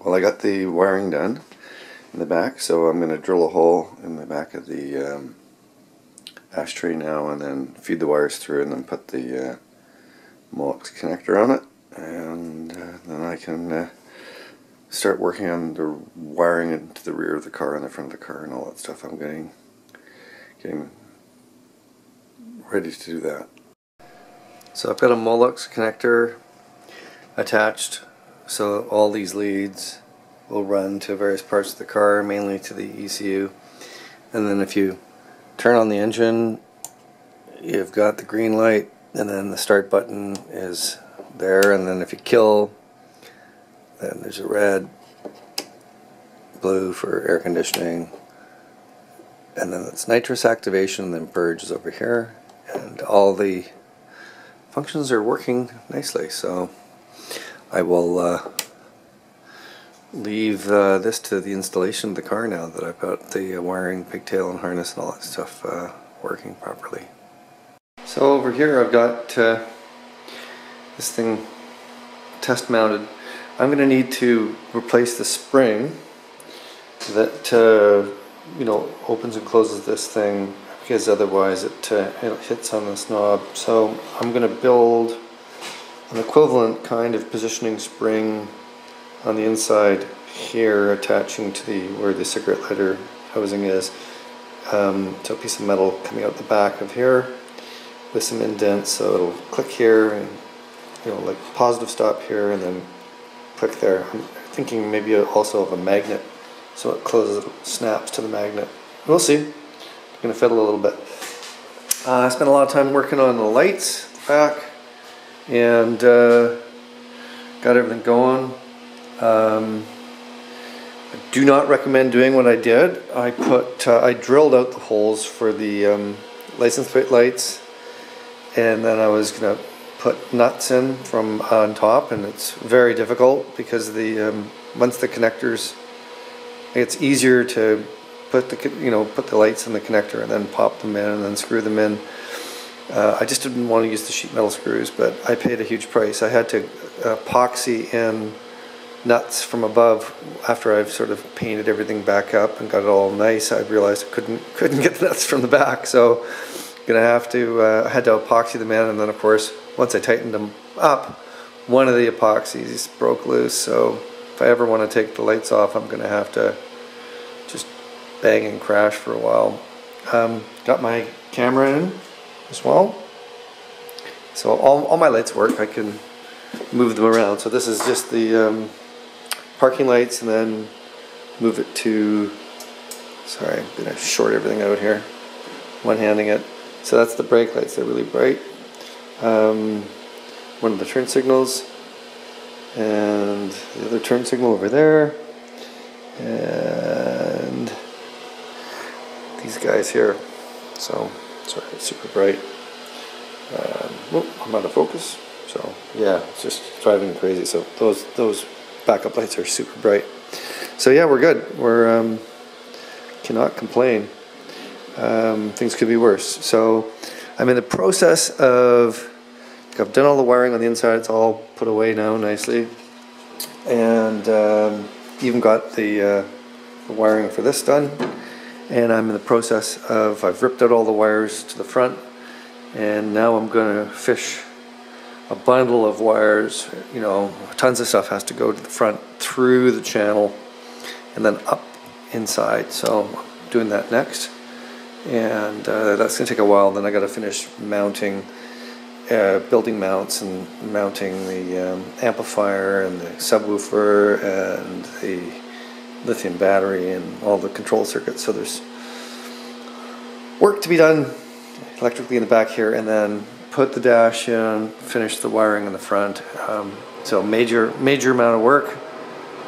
Well, I got the wiring done in the back, so I'm going to drill a hole in the back of the ashtray now and then feed the wires through and then put the Molex connector on it, and then I can start working on the wiring into the rear of the car and the front of the car and all that stuff. I'm getting ready to do that. So I've got a Molex connector attached, so all these leads will run to various parts of the car, mainly to the ECU. And then if you turn on the engine, you've got the green light, and then the start button is there, and then if you kill, then there's a red, blue for air conditioning, and then it's nitrous activation, and then purge is over here, and all the functions are working nicely. So I will leave this to the installation of the car now that I've got the wiring, pigtail and harness and all that stuff working properly. So over here I've got this thing test mounted. I'm going to need to replace the spring that you know, opens and closes this thing, because otherwise it hits on this knob. So I'm going to build an equivalent kind of positioning spring on the inside here, attaching to where the cigarette lighter housing is. So a piece of metal coming out the back of here with some indents, so it'll click here and, you know, like positive stop here and then click there. I'm thinking maybe also of a magnet, so it closes, it snaps to the magnet. We'll see. It's going to fiddle a little bit. I spent a lot of time working on the lights back and got everything going. I do not recommend doing what I did. I drilled out the holes for the license plate lights, and then I was going to put nuts in from on top, and it's very difficult because once the connectors, it's easier to put the lights in the connector and then pop them in and then screw them in. I just didn't want to use the sheet metal screws, but I paid a huge price. I had to epoxy in nuts from above after I've sort of painted everything back up and got it all nice. I realized I couldn't get the nuts from the back, so I had to epoxy them in, and then of course once I tightened them up, one of the epoxies broke loose. So if I ever want to take the lights off, I'm going to have to just bang and crash for a while. Got my camera in as well, so all my lights work. I can move them around. So this is just the parking lights, and then move it to, sorry, I'm going to short everything out here, one-handing it. So that's the brake lights, they're really bright. One of the turn signals, and the other turn signal over there, and these guys here. So, sorry, it's super bright. I'm out of focus. So yeah, it's just driving me crazy. So those backup lights are super bright. So yeah, we're good. We're cannot complain. Things could be worse. So I'm in the process of, I've done all the wiring on the inside. It's all put away now nicely, and even got the wiring for this done. And I'm in the process of, I've ripped out all the wires to the front, and now I'm going to fish a bundle of wires. You know, tons of stuff has to go to the front through the channel and then up inside. So I'm doing that next, and that's going to take a while. Then I got to finish mounting, building mounts and mounting the amplifier and the subwoofer and the lithium battery and all the control circuits. So there's work to be done electrically in the back here, and then put the dash in, finish the wiring in the front. So major amount of work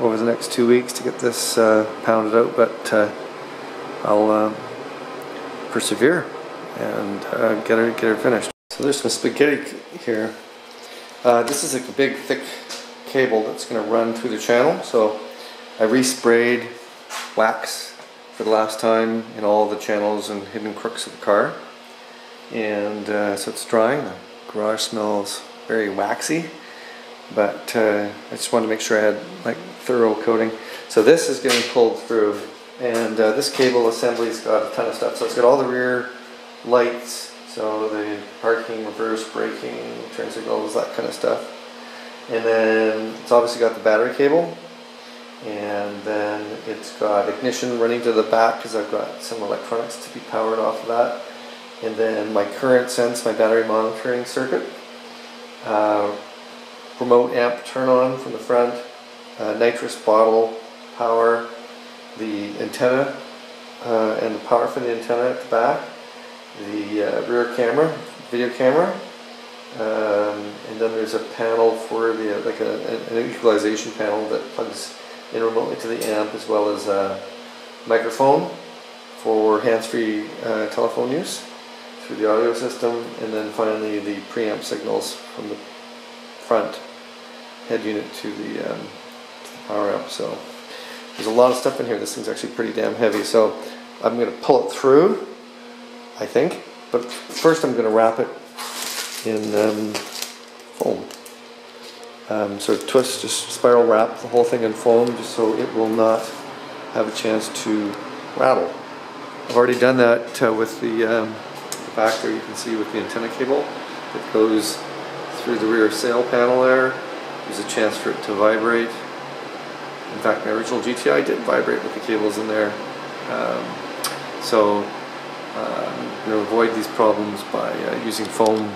over the next 2 weeks to get this pounded out, but I'll persevere and get her finished. So there's some spaghetti here. This is like a big thick cable that's going to run through the channel. So I resprayed wax for the last time in all the channels and hidden crooks of the car, and so it's drying. The garage smells very waxy, but I just wanted to make sure I had like thorough coating. So this is getting pulled through, and this cable assembly's got a ton of stuff. So it's got all the rear lights, so the parking, reverse braking, turn signals, that kind of stuff. And then it's obviously got the battery cable, and then it's got ignition running to the back because I've got some electronics to be powered off of that. And then my current sense, my battery monitoring circuit, remote amp turn on from the front, nitrous bottle power, the antenna and the power for the antenna at the back, the rear camera, video camera, and then there's a panel for the like an equalization panel that plugs in remotely to the amp, as well as a microphone for hands-free telephone use through the audio system, and then finally the preamp signals from the front head unit to the power amp. So there's a lot of stuff in here. This thing's actually pretty damn heavy, so I'm going to pull it through, I think, but first I'm going to wrap it in foam. So twist, just spiral wrap the whole thing in foam just so it will not have a chance to rattle. I've already done that with the back there. You can see with the antenna cable that goes through the rear sail panel there. There's a chance for it to vibrate. In fact, my original GTI did vibrate with the cables in there. So I'm going to avoid these problems by using foam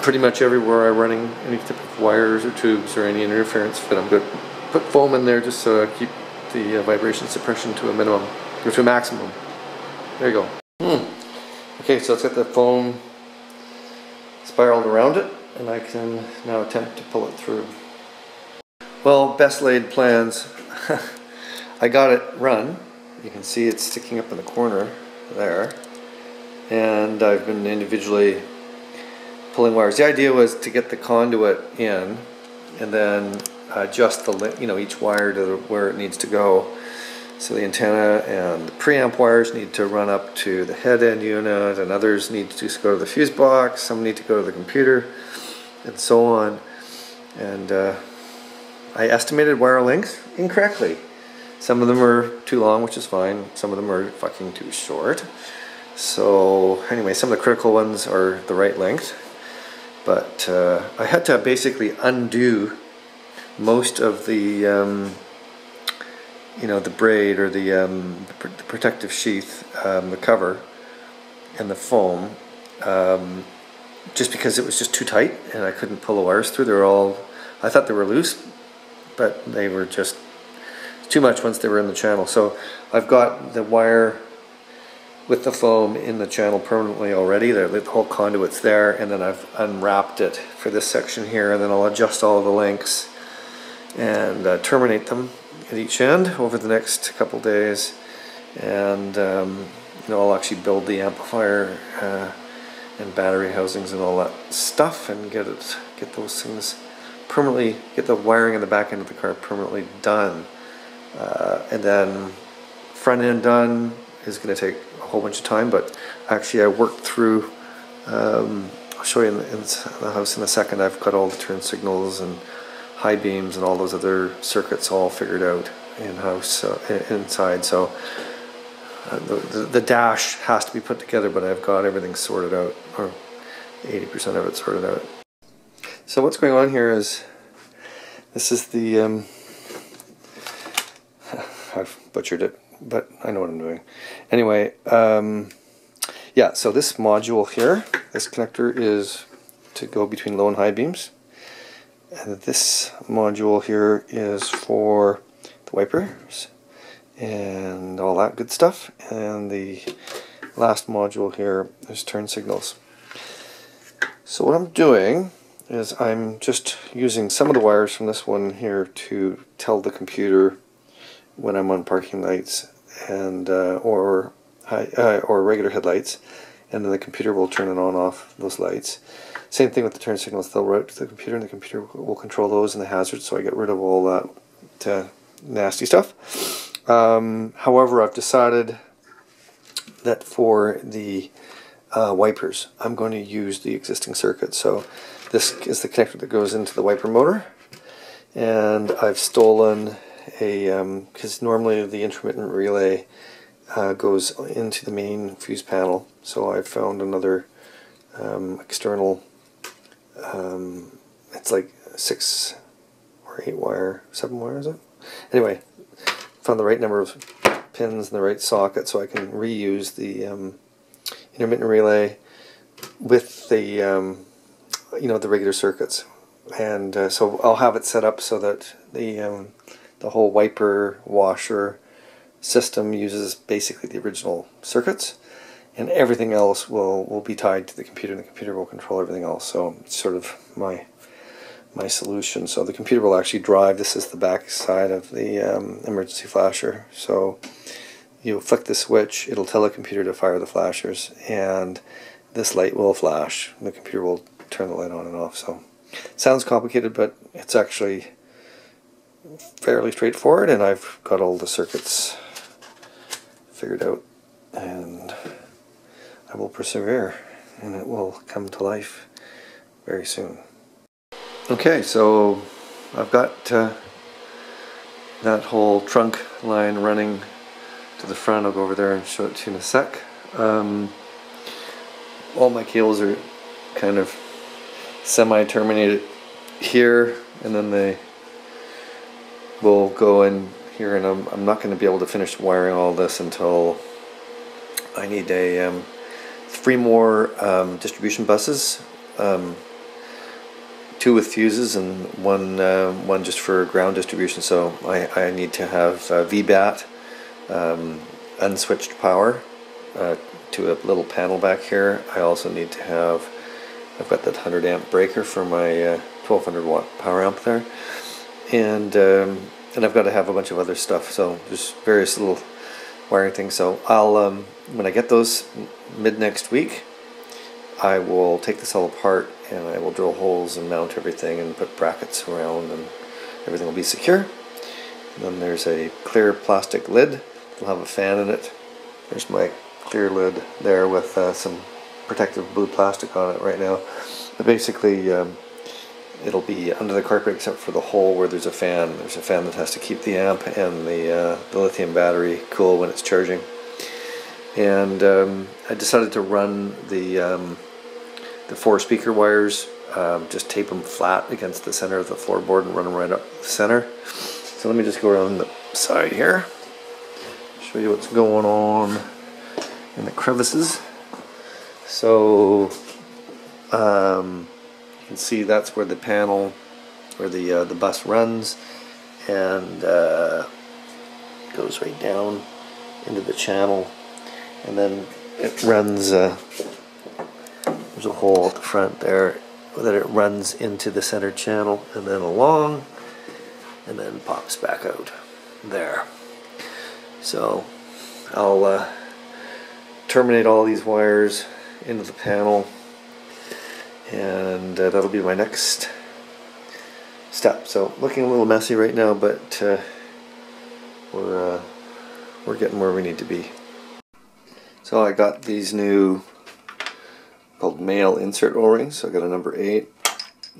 pretty much everywhere I'm running any type of wires or tubes or any interference fit. I'm going to put foam in there just so I keep the vibration suppression to a minimum, or to a maximum. There you go. Okay, so it's got the foam spiraled around it, and I can now attempt to pull it through. Well, best laid plans. I got it run. You can see it's sticking up in the corner there, and I've been individually pulling wires. The idea was to get the conduit in and then adjust the each wire to where it needs to go. So the antenna and the preamp wires need to run up to the head end unit, and others need to just go to the fuse box, some need to go to the computer, and so on. And I estimated wire length incorrectly. Some of them are too long, which is fine. Some of them are fucking too short. So anyway, some of the critical ones are the right length. But I had to basically undo most of the the braid or the protective sheath, the cover, and the foam, just because it was just too tight and I couldn't pull the wires through. They were all, I thought they were loose, but they were just too much once they were in the channel. So I've got the wire with the foam in the channel permanently already. The whole conduit's there, and then I've unwrapped it for this section here, and then I'll adjust all of the lengths and terminate them at each end over the next couple days, and I'll actually build the amplifier and battery housings and all that stuff, and get those things permanently, get the wiring in the back end of the car permanently done, and then front end done is going to take a whole bunch of time. But actually I worked through, I'll show you in the house in a second. I've got all the turn signals and high beams and all those other circuits all figured out in-house, inside. So the dash has to be put together, but I've got everything sorted out, or 80% of it sorted out. So what's going on here is, this is the, I've butchered it, but I know what I'm doing. Anyway, yeah, so this module here, this connector is to go between low and high beams. And this module here is for the wipers and all that good stuff. And the last module here is turn signals. So what I'm doing is I'm just using some of the wires from this one here to tell the computer when I'm on parking lights and or regular headlights, and then the computer will turn and on off those lights. Same thing with the turn signals. They'll route to the computer, and the computer will control those and the hazards, so I get rid of all that nasty stuff. However, I've decided that for the wipers, I'm going to use the existing circuit. So this is the connector that goes into the wiper motor, and I've stolen a, because normally the intermittent relay goes into the main fuse panel, so I've found another external, it's like 6 or 8 wire, 7 wire is it? Anyway, found the right number of pins in the right socket so I can reuse the intermittent relay with the you know, the regular circuits, and so I'll have it set up so that the whole wiper washer system uses basically the original circuits, and everything else will be tied to the computer, and the computer will control everything else. So it's sort of my solution. So the computer will actually drive. This is the back side of the emergency flasher. So you flick the switch, it'll tell the computer to fire the flashers, and this light will flash, and the computer will turn the light on and off. So sounds complicated, but it's actually fairly straightforward, and I've got all the circuits figured out, and I will persevere, and it will come to life very soon. Okay, so I've got that whole trunk line running to the front. I'll go over there and show it to you in a sec. All my cables are kind of semi-terminated here, and then they will go in here, and I'm not going to be able to finish wiring all this until I need a 3 more distribution buses, 2 with fuses and one just for ground distribution. So I need to have VBAT, unswitched power to a little panel back here. I also need to have, I've got that 100 amp breaker for my 1200 watt power amp there, and I've got to have a bunch of other stuff. So there's various little wiring things. So I'll when I get those mid next week, I will take this all apart, and I will drill holes and mount everything and put brackets around, and everything will be secure. And then there's a clear plastic lid. It'll have a fan in it. There's my clear lid there with some protective blue plastic on it right now. But basically it'll be under the carpet except for the hole where there's a fan. There's a fan that has to keep the amp and the lithium battery cool when it's charging. And I decided to run the 4 speaker wires, just tape them flat against the center of the floorboard and run them right up the center. So let me just go around the side here, show you what's going on in the crevices. So you can see that's where the panel, where the bus runs, and goes right down into the channel, and then it runs. There's a hole at the front there that it runs into the center channel, and then along, and then pops back out there. So I'll terminate all these wires into the panel, and that'll be my next step. So looking a little messy right now, but we're getting where we need to be. So I got these new called male insert O-rings. So I got a number 8,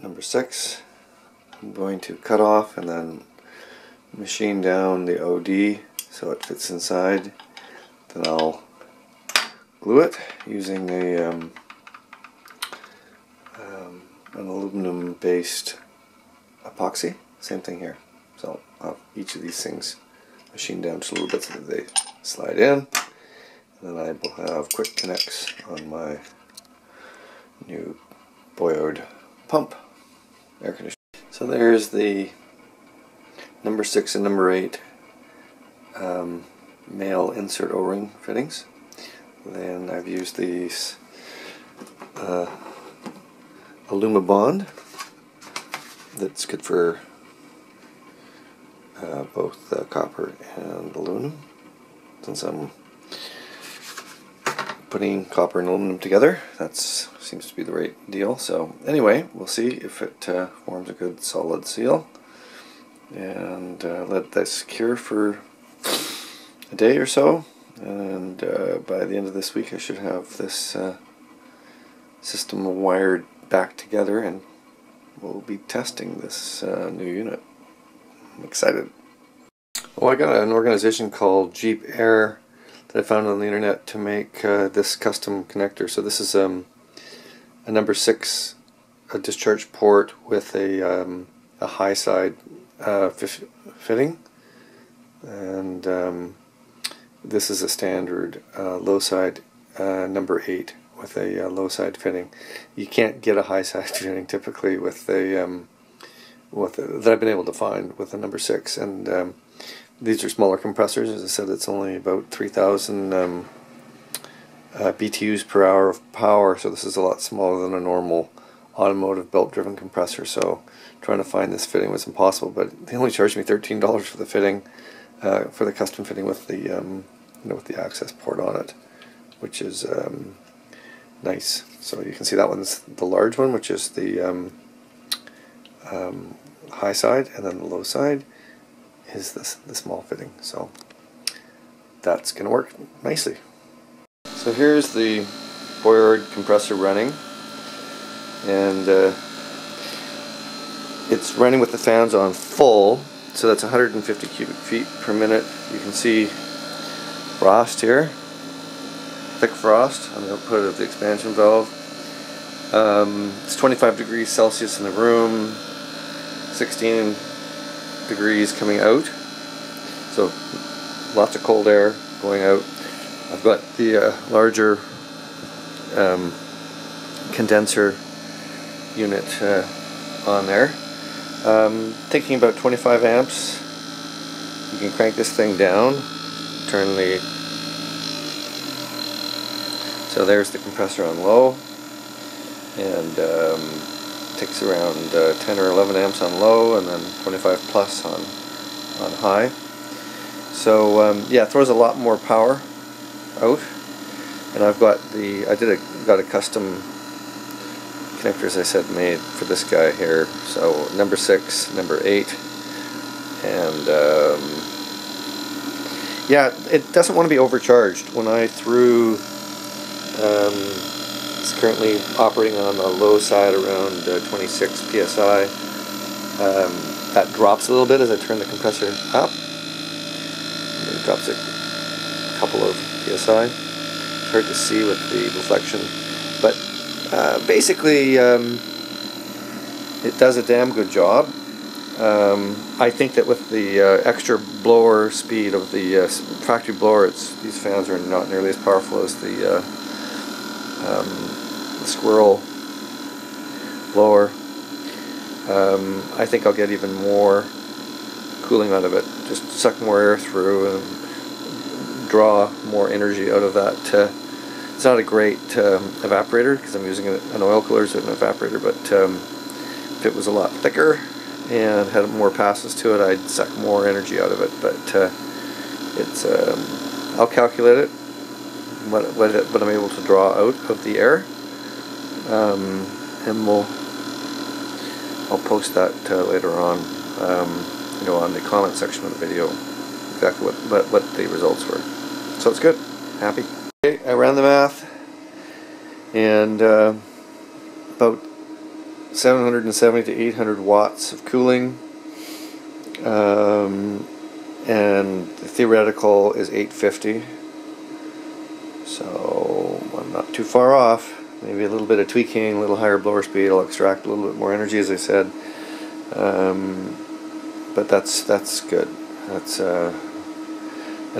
number 6. I'm going to cut off and then machine down the OD so it fits inside. Then I'll glue it using an aluminum based epoxy. Same thing here. So I'll have each of these things machined down just a little bit so that they slide in. And then I will have quick connects on my new Boyard pump air conditioner. So there's the number 6 and number 8 male insert O-ring fittings. Then I've used these Alumabond that's good for both copper and aluminum, since I'm putting copper and aluminum together. That seems to be the right deal. So anyway, we'll see if it forms a good solid seal, and let that cure for a day or so, and by the end of this week I should have this system wired back together and we'll be testing this new unit. I'm excited. Well, I got an organization called Jeep Air that I found on the internet to make this custom connector. So this is a number 6 discharge port with a high side fitting, and this is a standard low side number 8 with a low side fitting. You can't get a high side fitting typically with a that I've been able to find with a number 6, and these are smaller compressors. As I said, it's only about 3,000 BTUs per hour of power, so this is a lot smaller than a normal automotive belt-driven compressor. So trying to find this fitting was impossible, but they only charged me $13 for the fitting, for the custom fitting with the with the access port on it, which is nice. So you can see that one's the large one, which is the high side, and then the low side is the small fitting. So that's going to work nicely. So here's the Boyard compressor running, and it's running with the fans on full, so that's 150 cubic feet per minute. You can see frost here, thick frost on the output of the expansion valve. It's 25 degrees Celsius in the room, 16 degrees coming out, so lots of cold air going out. I've got the larger condenser unit on there. Thinking about 25 amps. You can crank this thing down, turn the, so there's the compressor on low, and takes around 10 or 11 amps on low, and then 25 plus on high. So yeah, it throws a lot more power out. And I've got got a custom connector, as I said, made for this guy here. So number 6, number 8, and yeah, it doesn't want to be overcharged. When I threw, it's currently operating on the low side around 26 psi. That drops a little bit as I turn the compressor up. It drops a couple of psi. It's hard to see with the reflection, but basically it does a damn good job. I think that with the extra blower speed of the factory blower, these fans are not nearly as powerful as the squirrel blower. I think I'll get even more cooling out of it. Just suck more air through and draw more energy out of that. It's not a great evaporator because I'm using an oil cooler as an evaporator, but if it was a lot thicker and had more passes to it, I'd suck more energy out of it. But it's I'll calculate it, what I'm able to draw out of the air, and I'll post that later on, on the comment section of the video, exactly what the results were. So it's good. Happy. Okay, I ran the math, and about 770 to 800 watts of cooling, and the theoretical is 850. So I'm not too far off. Maybe a little bit of tweaking, a little higher blower speed, I'll extract a little bit more energy, as I said. But that's good. That's a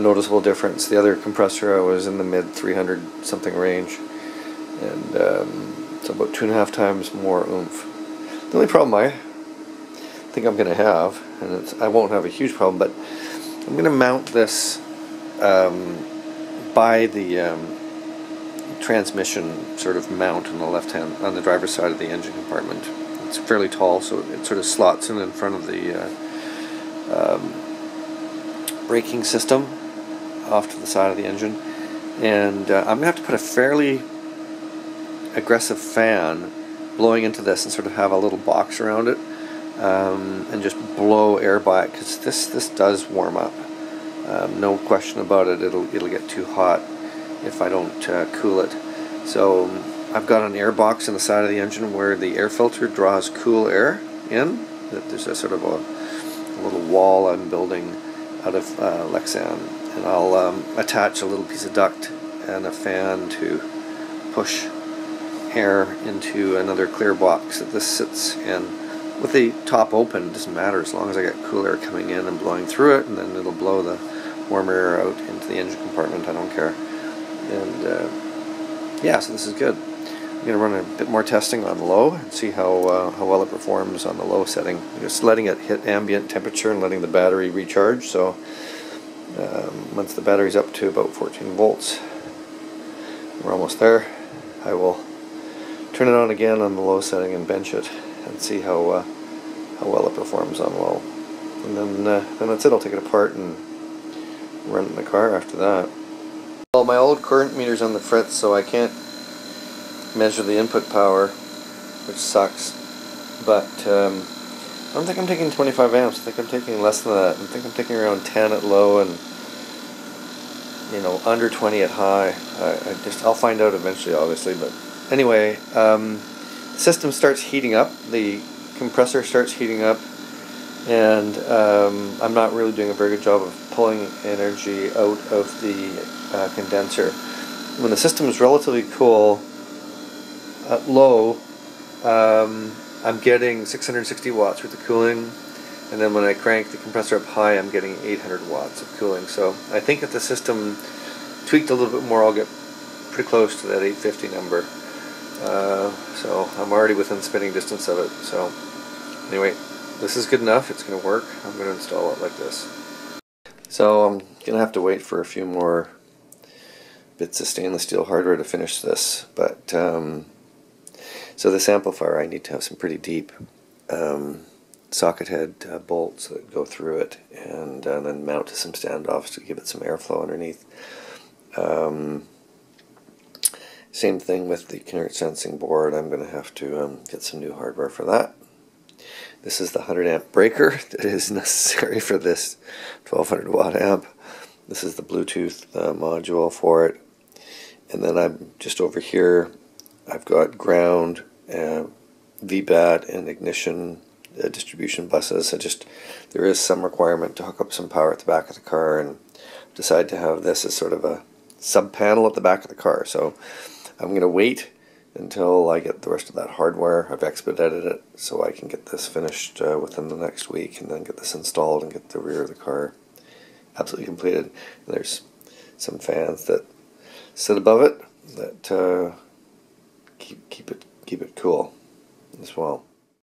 noticeable difference. The other compressor, I was in the mid 300 something range, and it's about 2.5 times more oomph. The only problem I think I'm going to have, and I won't have a huge problem, but I'm going to mount this by the transmission sort of mount on the left hand, on the driver's side of the engine compartment. It's fairly tall, so it sort of slots in front of the braking system off to the side of the engine, and I'm gonna have to put a fairly aggressive fan blowing into this and sort of have a little box around it, and just blow air by it, because this does warm up. No question about it. It'll get too hot if I don't cool it. So I've got an air box in the side of the engine where the air filter draws cool air in. There's a sort of a little wall I'm building out of Lexan, and I'll attach a little piece of duct and a fan to push air into another clear box that this sits in. With the top open, it doesn't matter as long as I get cool air coming in and blowing through it, and then it'll blow the warm air out into the engine compartment. I don't care. And yeah, so this is good. I'm going to run a bit more testing on low and see how well it performs on the low setting. Just letting it hit ambient temperature and letting the battery recharge. So once the battery's up to about 14 volts, we're almost there. I will turn it on again on the low setting and bench it and see how well it performs on low. And then that's it. I'll take it apart and run it in the car after that. Well, my old current meter's on the fritz, so I can't measure the input power, which sucks. But I don't think I'm taking 25 amps. I think I'm taking less than that. I think I'm taking around 10 at low and under 20 at high. I'll find out eventually, obviously. But anyway, the system starts heating up. The compressor starts heating up, and I'm not really doing a very good job of pulling energy out of the condenser. When the system is relatively cool at low, I'm getting 660 watts worth of cooling, and then when I crank the compressor up high, I'm getting 800 watts of cooling. So I think if the system tweaked a little bit more, I'll get pretty close to that 850 number. So I'm already within spitting distance of it. So anyway, this is good enough. It's going to work. I'm going to install it like this. So I'm going to have to wait for a few more bits of stainless steel hardware to finish this, but so this amplifier, I need to have some pretty deep socket head bolts that go through it, and then mount to some standoffs to give it some airflow underneath. Same thing with the inert sensing board. I'm going to have to get some new hardware for that. This is the 100 amp breaker that is necessary for this 1200 watt amp. This is the Bluetooth module for it. And then I'm just over here, I've got ground, VBAT, and ignition distribution buses. There is some requirement to hook up some power at the back of the car, and decide to have this as sort of a sub panel at the back of the car. So I'm going to wait until I get the rest of that hardware. I've expedited it so I can get this finished within the next week, and then get this installed and get the rear of the car absolutely completed. And there's some fans that sit above it that keep it cool as well.